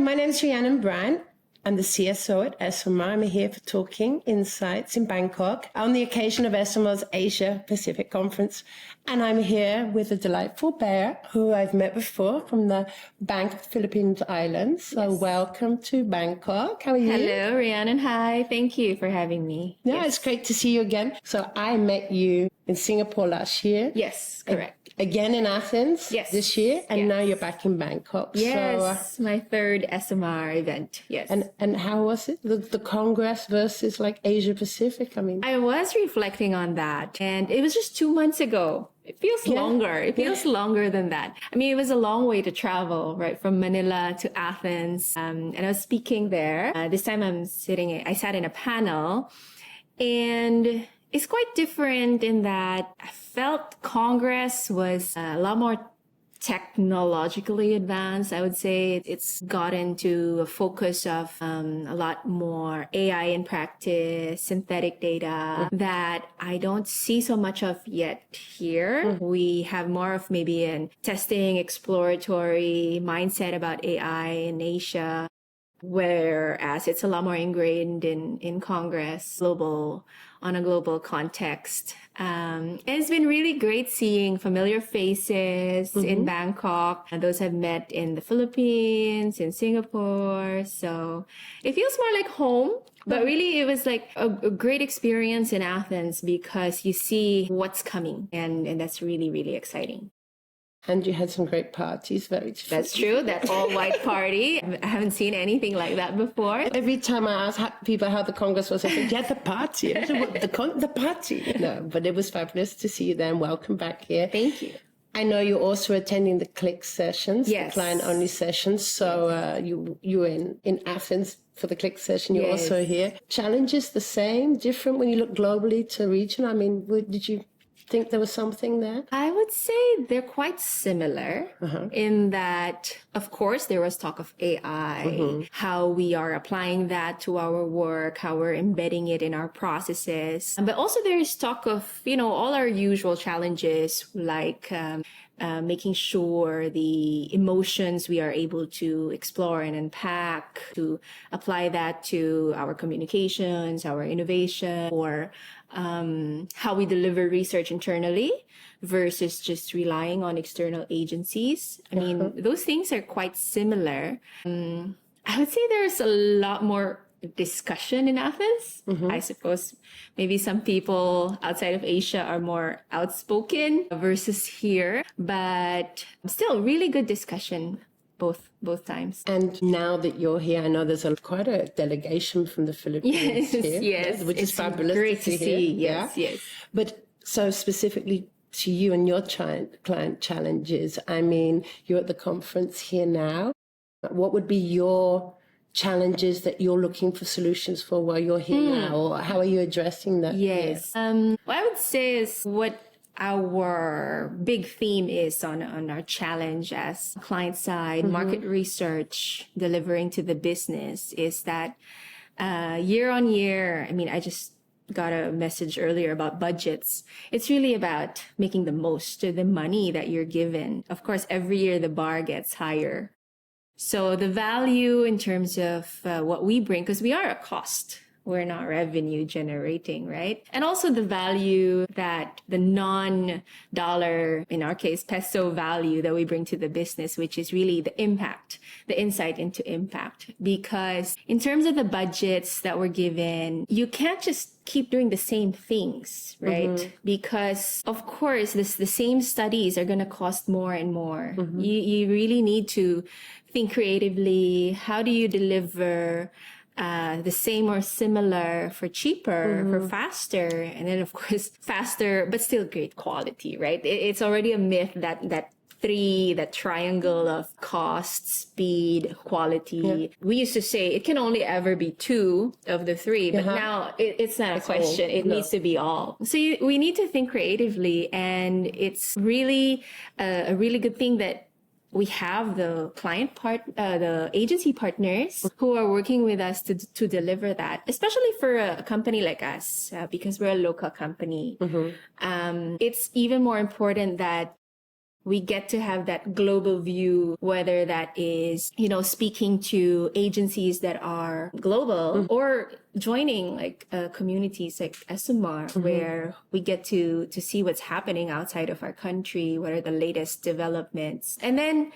My name is Rhiannon Brand. I'm the CSO at Esomar. I'm here for talking insights in Bangkok on the occasion of Esomar's Asia Pacific Conference. And I'm here with the delightful Bea, who I've met before from the Bank of the Philippines Islands. So welcome to Bangkok. How are you? Hello, Rhiannon. Hi. Thank you for having me. Yeah, It's great to see you again. So I met you in Singapore last year. Yes, correct. Again in Athens this year, and now you're back in Bangkok. Yes, so, my third Esomar event. Yes. And how was it? The Congress versus like Asia Pacific? I was reflecting on that, and it was just 2 months ago. It feels longer. It feels longer than that. It was a long way to travel, right? From Manila to Athens. And I was speaking there. This time I sat in a panel, and it's quite different in that I felt Congress was a lot more technologically advanced. I would say it's gotten to a focus of a lot more AI in practice, synthetic data that I don't see so much of yet here. We have more of maybe an testing, exploratory mindset about AI in Asia, whereas it's a lot more ingrained in Congress, on a global context. And it's been really great seeing familiar faces in Bangkok. And those I've met in the Philippines, in Singapore. So it feels more like home. But really, it was like a great experience in Athens because you see what's coming. And that's really, really exciting. And you had some great parties, very true. That's true. That all-white party. I haven't seen anything like that before. Every time I ask people how the Congress was, I said, the party. I said, the party. No, but it was fabulous to see you there, and welcome back here. Thank you. I know you're also attending the CLIC sessions, the client-only sessions. So you were in Athens for the CLIC session. You're also here. Challenges the same, different when you look globally to region? Did you think there was something there? I would say they're quite similar in that, of course, there was talk of AI, how we are applying that to our work, how we're embedding it in our processes. But also there is talk of, all our usual challenges like making sure the emotions we are able to explore and unpack, to apply that to our communications, our innovation, or how we deliver research internally versus just relying on external agencies. Those things are quite similar. I would say there's a lot more discussion in Athens. I suppose maybe some people outside of Asia are more outspoken versus here, but still really good discussion both times. And now that you're here, I know there's quite a delegation from the Philippines here. Yes, which is fabulous. Great to see. Yes. But so specifically to you and your client challenges, you're at the conference here now. What would be your challenges that you're looking for solutions for while you're here now? Or how are you addressing that? Yes. What I would say is what our big theme is on our challenge as client side, market research, delivering to the business is that year on year, I just got a message earlier about budgets. It's really about making the most of the money that you're given. Of course, every year the bar gets higher. So the value in terms of what we bring, because we are a cost, we're not revenue generating, right? And also the value that the non-dollar, in our case, peso value that we bring to the business, which is really the impact, the insight into impact. Because in terms of the budgets that we're given, you can't just keep doing the same things, right? Because of course, the same studies are going to cost more and more. You really need to think creatively. How do you deliver the same or similar for cheaper, for faster, and then of course faster but still great quality, right? It's already a myth that triangle of cost, speed, quality. We used to say it can only ever be two of the three, but now it's not a question. It needs to be all. So we need to think creatively, and it's really a really good thing that we have the the agency partners who are working with us to deliver that, especially for a company like us, because we're a local company. It's even more important that we get to have that global view, whether that is, speaking to agencies that are global or joining like communities like Esomar, where we get to see what's happening outside of our country, what are the latest developments. And then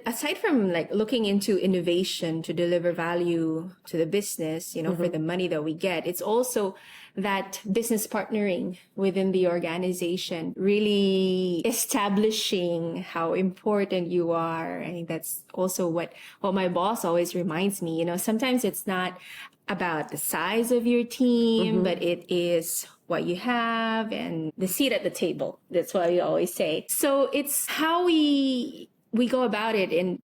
aside from like looking into innovation to deliver value to the business, for the money that we get, it's also that business partnering within the organization, really establishing how important you are. I think that's also what my boss always reminds me. Sometimes it's not about the size of your team, but it is what you have and the seat at the table. That's what we always say. So it's how we go about it, and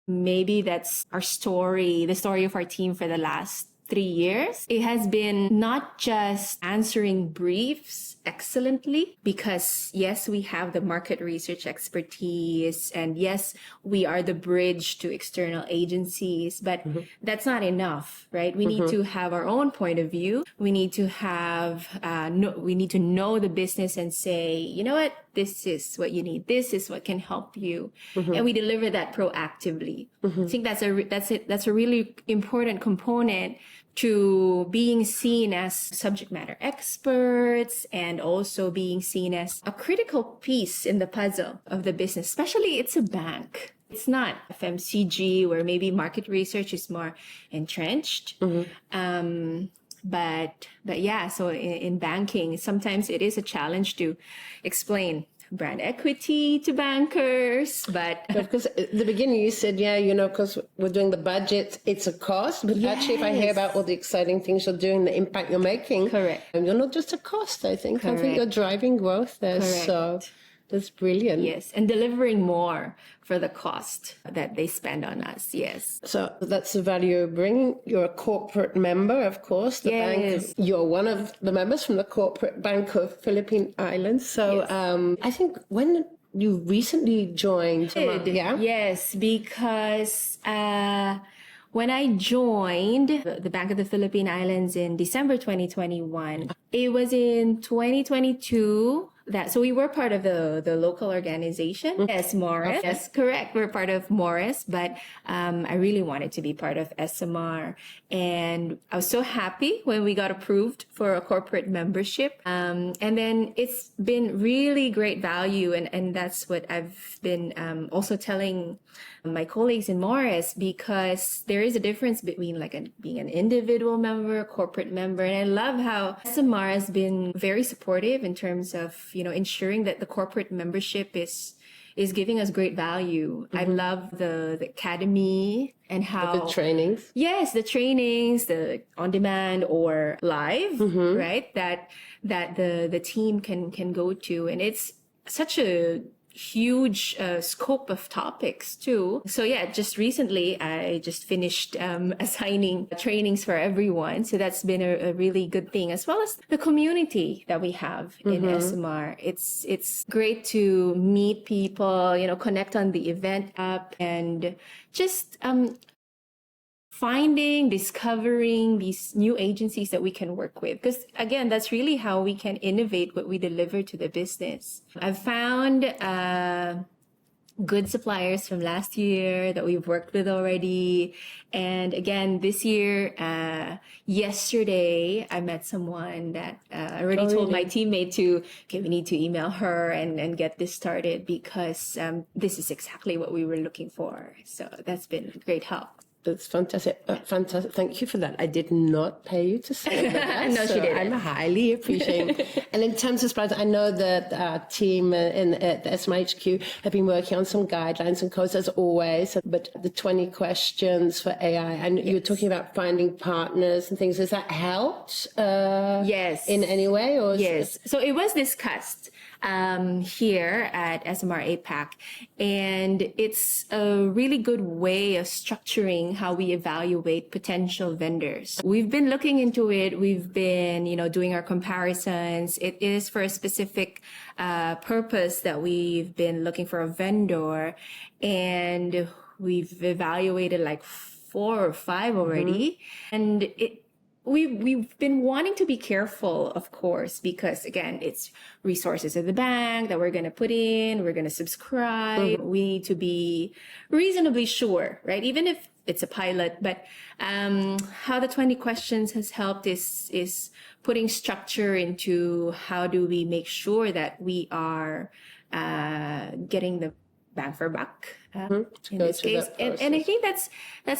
maybe that's our story, the story of our team for the last 3 years. It has been not just answering briefs excellently, because yes, we have the market research expertise, and yes, we are the bridge to external agencies, but that's not enough, right? We need to have our own point of view. We need to have, we need to know the business and say, you know what, this is what you need. This is what can help you. And we deliver that proactively. I think that's a really important component to being seen as subject matter experts, and also being seen as a critical piece in the puzzle of the business, especially it's a bank. It's not FMCG where maybe market research is more entrenched. But yeah, so in banking, sometimes it is a challenge to explain brand equity to bankers, but because at the beginning you said, because we're doing the budget, it's a cost. But actually, if I hear about all the exciting things you're doing, the impact you're making, correct, and you're not just a cost. I think you're driving growth there. Correct. So that's brilliant. Yes, and delivering more for the cost that they spend on us. Yes. So that's the value you're bringing. You're a corporate member, of course. The bank. You're one of the members from the Corporate Bank of Philippine Islands. So I think when you recently joined, yes, because when I joined the Bank of the Philippine Islands in December 2021, it was in 2022 so we were part of the local organization, Esomar. Yes, correct. We're part of Morris, but I really wanted to be part of Esomar, and I was so happy when we got approved for a corporate membership. And then it's been really great value, and that's what I've been also telling my colleagues in Morris, because there is a difference between being an individual member, a corporate member, and I love how Esomar has been very supportive in terms of ensuring that the corporate membership is giving us great value. I love the academy and how the trainings. Yes, the trainings, the on demand or live, right? That the team can go to, and it's such a huge scope of topics too. So yeah, just recently I just finished assigning trainings for everyone. So that's been a really good thing, as well as the community that we have in Esomar. It's great to meet people, connect on the event app, and just discovering these new agencies that we can work with. Because again, that's really how we can innovate what we deliver to the business. I've found good suppliers from last year that we've worked with already. And again, this year, yesterday, I met someone that I already told my teammate we need to email her and get this started, because this is exactly what we were looking for. So that's been great help. That's fantastic. Fantastic. Thank you for that. I did not pay you to say that. No, she didn't. I'm highly appreciating. And in terms of supplies, I know that our team at the SMHQ have been working on some guidelines and codes as always, but the 20 questions for AI, and you were talking about finding partners and things. Has that helped? Yes. In any way? Or yes. So it was discussed here at Esomar APAC, and it's a really good way of structuring how we evaluate potential vendors. We've been looking into it. We've been, doing our comparisons. It is for a specific purpose that we've been looking for a vendor, and we've evaluated like 4 or 5 already, and we've been wanting to be careful, of course, because again, it's resources of the bank that we're going to put in, we're going to subscribe. We need to be reasonably sure, right? Even if it's a pilot, but how the 20 questions has helped is putting structure into how do we make sure that we are getting the bang for buck in this case. And I think that's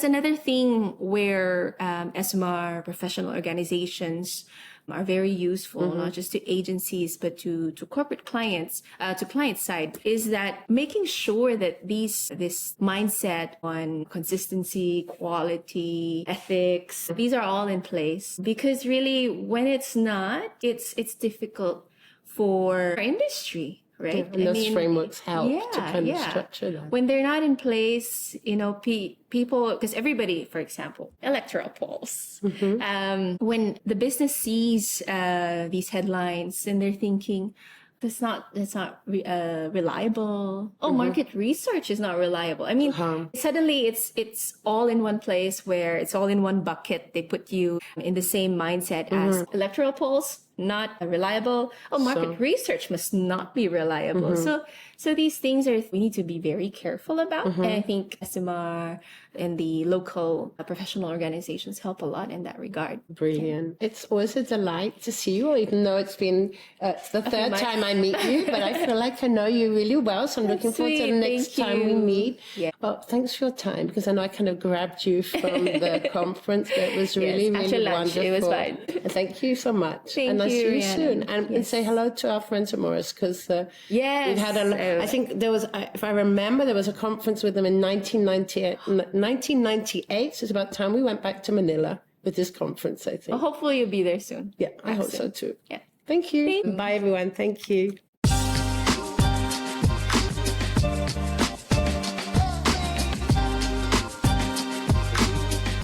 another thing where Esomar professional organizations are very useful, not just to agencies, but to corporate clients, to client side, is that making sure that this mindset on consistency, quality, ethics, these are all in place. Because really, when it's not, it's difficult for our industry. Right? And those frameworks help to kind of structure that. When they're not in place, people, because everybody, for example, electoral polls, when the business sees these headlines and they're thinking, that's not reliable. Oh, market research is not reliable. I mean, suddenly it's all in one place where it's all in one bucket. They put you in the same mindset as electoral polls, not reliable. Oh, market research must not be reliable. So these things we need to be very careful about. And I think SMR and the local professional organizations help a lot in that regard. Brilliant. It's always a delight to see you, even though it's been it's the third time I meet you, but I feel like I know you really well. So I'm looking forward to the next time we meet. Yeah. Well, thanks for your time, because I know I kind of grabbed you from the conference, but it was really, really wonderful. It was fun. And thank you so much. Thank and I'll see you Rhiannon. soon. And say hello to our friends at Morris, because we've had I think there was, if I remember, there was a conference with them in 1998. So it's about time we went back to Manila with this conference, I think. Well, hopefully you'll be there soon. Yeah, I hope so too. Yeah. Thank you. Bye, everyone. Thank you.